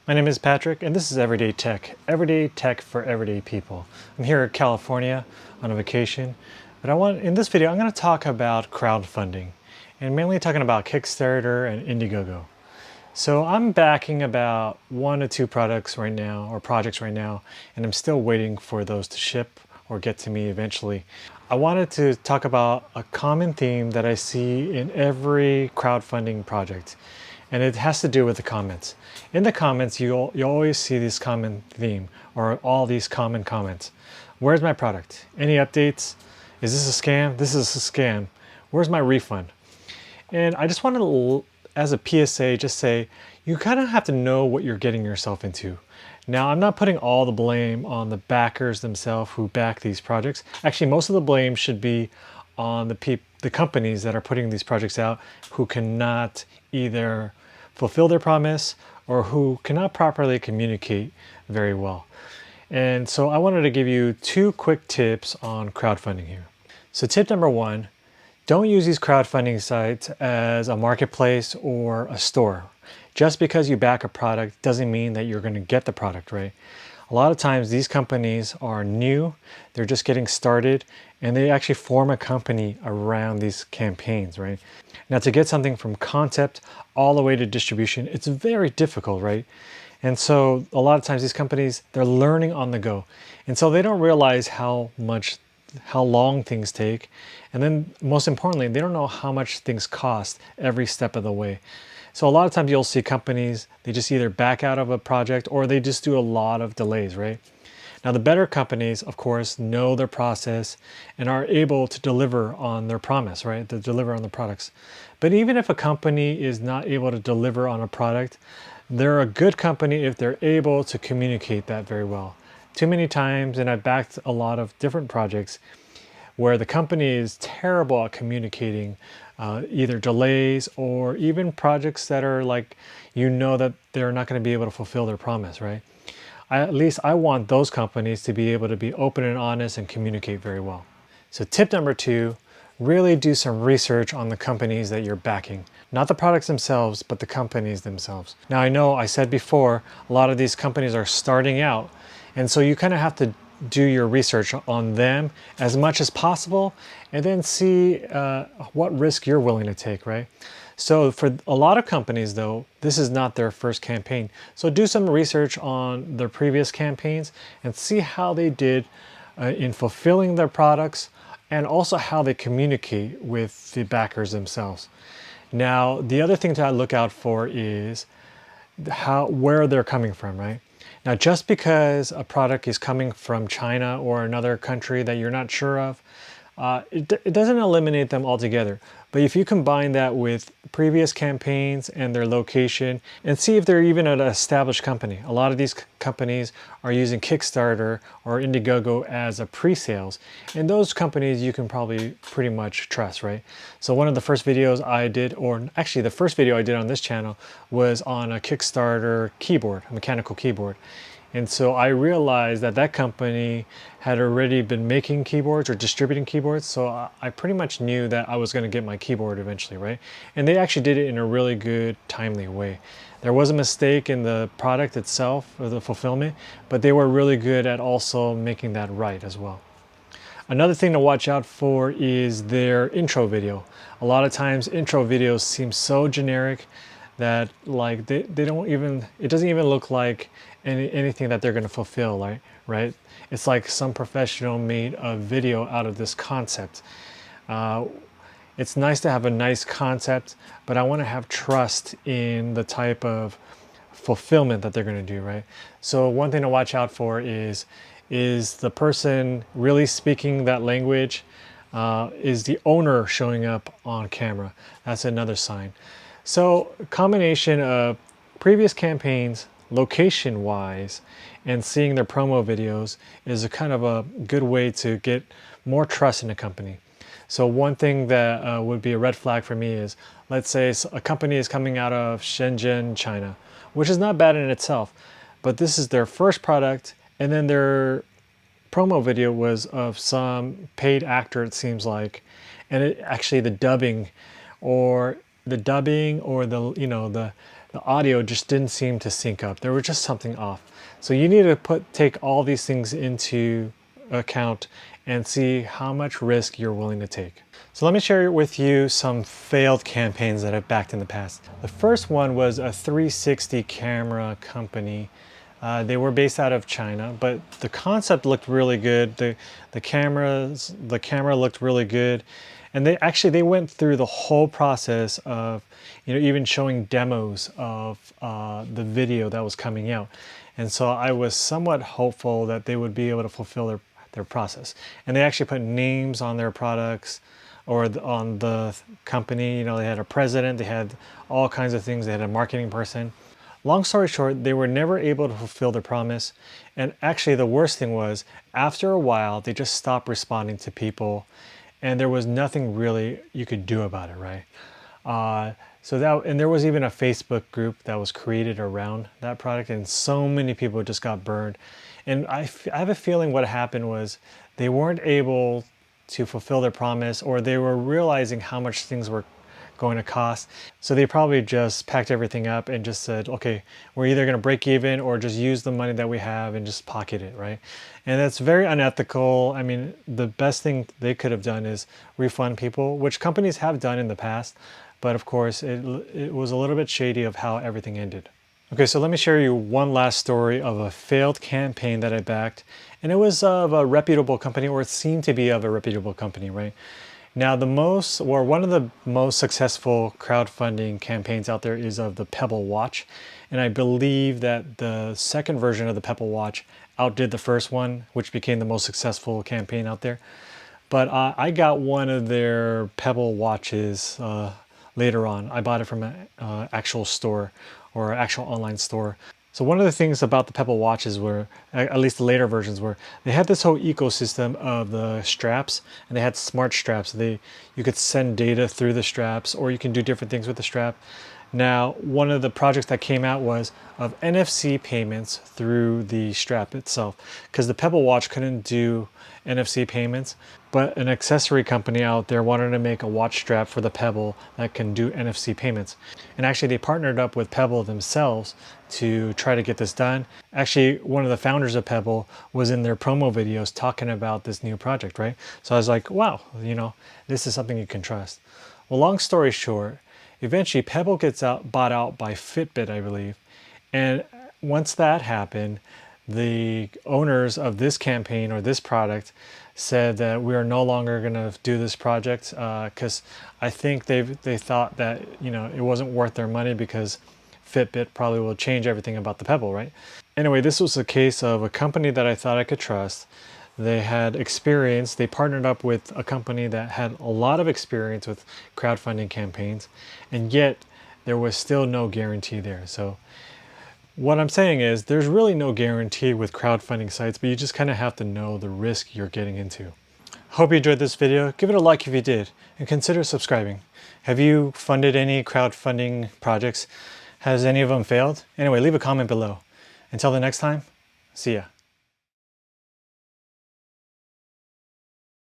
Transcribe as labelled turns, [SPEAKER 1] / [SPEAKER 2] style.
[SPEAKER 1] My name is Patrick, and this is Everyday Tech for everyday people. I'm here in California on a vacation, but in this video, I'm going to talk about crowdfunding, and mainly talking about Kickstarter and Indiegogo. So I'm backing about 1 to 2 products right now, or projects right now, and I'm still waiting for those to ship or get to me eventually. I wanted to talk about a common theme that I see in every crowdfunding project, and it has to do with the comments. In the comments, you'll always see this common theme, or all these common comments. Where's my product? Any updates? Is this a scam? This is a scam. Where's my refund? And I just want to, as a PSA, just say, you kind of have to know what you're getting yourself into. Now, I'm not putting all the blame on the backers themselves who back these projects. Actually, most of the blame should be on the companies that are putting these projects out, who cannot either fulfill their promise or who cannot properly communicate very well. And so I wanted to give you 2 quick tips on crowdfunding here. So tip number 1, don't use these crowdfunding sites as a marketplace or a store. Just because you back a product doesn't mean that you're going to get the product, right? A lot of times these companies are new, they're just getting started, and they actually form a company around these campaigns, right? Now, to get something from concept all the way to distribution, it's very difficult, right? And so a lot of times these companies, they're learning on the go. And so they don't realize how long things take. And then most importantly, they don't know how much things cost every step of the way. So a lot of times you'll see companies, they just either back out of a project or they just do a lot of delays, right? Now, the better companies, of course, know their process and are able to deliver on their promise, right? To deliver on the products. But even if a company is not able to deliver on a product, they're a good company if they're able to communicate that very well. Too many times, and I've backed a lot of different projects where the company is terrible at communicating either delays or even projects that are like, that they're not going to be able to fulfill their promise, right? At least I want those companies to be able to be open and honest and communicate very well. So tip number 2, really do some research on the companies that you're backing. Not the products themselves, but the companies themselves. Now, I know I said before, a lot of these companies are starting out, and so you kind of have to do your research on them as much as possible, and then see what risk you're willing to take, right? So for a lot of companies, though, this is not their first campaign. So do some research on their previous campaigns and see how they did in fulfilling their products, and also how they communicate with the backers themselves. Now, the other thing to look out for is where they're coming from, right? Now, just because a product is coming from China or another country that you're not sure of, it doesn't eliminate them altogether. But if you combine that with previous campaigns and their location, and see if they're even an established company. A lot of these companies are using Kickstarter or Indiegogo as a pre-sales, and those companies you can probably pretty much trust, right? So one of the first videos I did, or actually the first video I did on this channel, was on a Kickstarter keyboard, a mechanical keyboard. And so I realized that that company had already been making keyboards or distributing keyboards. So I pretty much knew that I was going to get my keyboard eventually, right? And they actually did it in a really good, timely way. There was a mistake in the product itself, or the fulfillment, but they were really good at also making that right as well. Another thing to watch out for is their intro video. A lot of times intro videos seem so generic that like they don't even, it doesn't even look like anything that they're going to fulfill, right? It's like some professional made a video out of this concept. It's nice to have a nice concept, but I want to have trust in the type of fulfillment that they're going to do, right? So one thing to watch out for is the person really speaking that language? Is the owner showing up on camera? That's another sign. So a combination of previous campaigns, location-wise, and seeing their promo videos is a kind of a good way to get more trust in a company. So one thing that would be a red flag for me is, let's say a company is coming out of Shenzhen, China, which is not bad in itself, but this is their first product, and then their promo video was of some paid actor, it seems like, and actually the dubbing or the the audio just didn't seem to sync up. There was just something off. So you need to take all these things into account and see how much risk you're willing to take. So let me share with you some failed campaigns that I've backed in the past. The first one was a 360 camera company. They were based out of China, but the concept looked really good. The camera looked really good, and they went through the whole process of, even showing demos of the video that was coming out. And so I was somewhat hopeful that they would be able to fulfill their process. And they actually put names on their products or on the company. They had a president, they had all kinds of things, they had a marketing person. Long story short, they were never able to fulfill their promise. And actually the worst thing was, after a while, they just stopped responding to people and there was nothing really you could do about it, right? And there was even a Facebook group that was created around that product, and so many people just got burned. And I have a feeling what happened was they weren't able to fulfill their promise, or they were realizing how much things were going to cost. So they probably just packed everything up and just said, okay, we're either going to break even or just use the money that we have and just pocket it, right? And that's very unethical. I mean, the best thing they could have done is refund people, which companies have done in the past. But of course, it was a little bit shady of how everything ended. Okay, so let me share you one last story of a failed campaign that I backed. And it was of a reputable company, or it seemed to be of a reputable company, right? Now, one of the most successful crowdfunding campaigns out there is of the Pebble watch. And I believe that the second version of the Pebble watch outdid the first one, which became the most successful campaign out there. But I got one of their Pebble watches later on. I bought it from an actual store, or actual online store. So one of the things about the Pebble watches were, at least the later versions were, they had this whole ecosystem of the straps, and they had smart straps. You could send data through the straps, or you can do different things with the strap. Now, one of the projects that came out was of NFC payments through the strap itself, because the Pebble watch couldn't do NFC payments, but an accessory company out there wanted to make a watch strap for the Pebble that can do NFC payments. And actually they partnered up with Pebble themselves to try to get this done. Actually, one of the founders of Pebble was in their promo videos talking about this new project, right? So I was like, wow, this is something you can trust. Well, long story short, eventually Pebble gets bought out by Fitbit, I believe. And once that happened, the owners of this campaign or this product said that we are no longer going to do this project because I think they thought that it wasn't worth their money, because Fitbit probably will change everything about the Pebble, right? Anyway, this was a case of a company that I thought I could trust. They had experience. They partnered up with a company that had a lot of experience with crowdfunding campaigns, and yet there was still no guarantee there. So what I'm saying is there's really no guarantee with crowdfunding sites, but you just kind of have to know the risk you're getting into. Hope you enjoyed this video. Give it a like if you did, and consider subscribing. Have you funded any crowdfunding projects? Has any of them failed? Anyway, leave a comment below. Until the next time, see ya.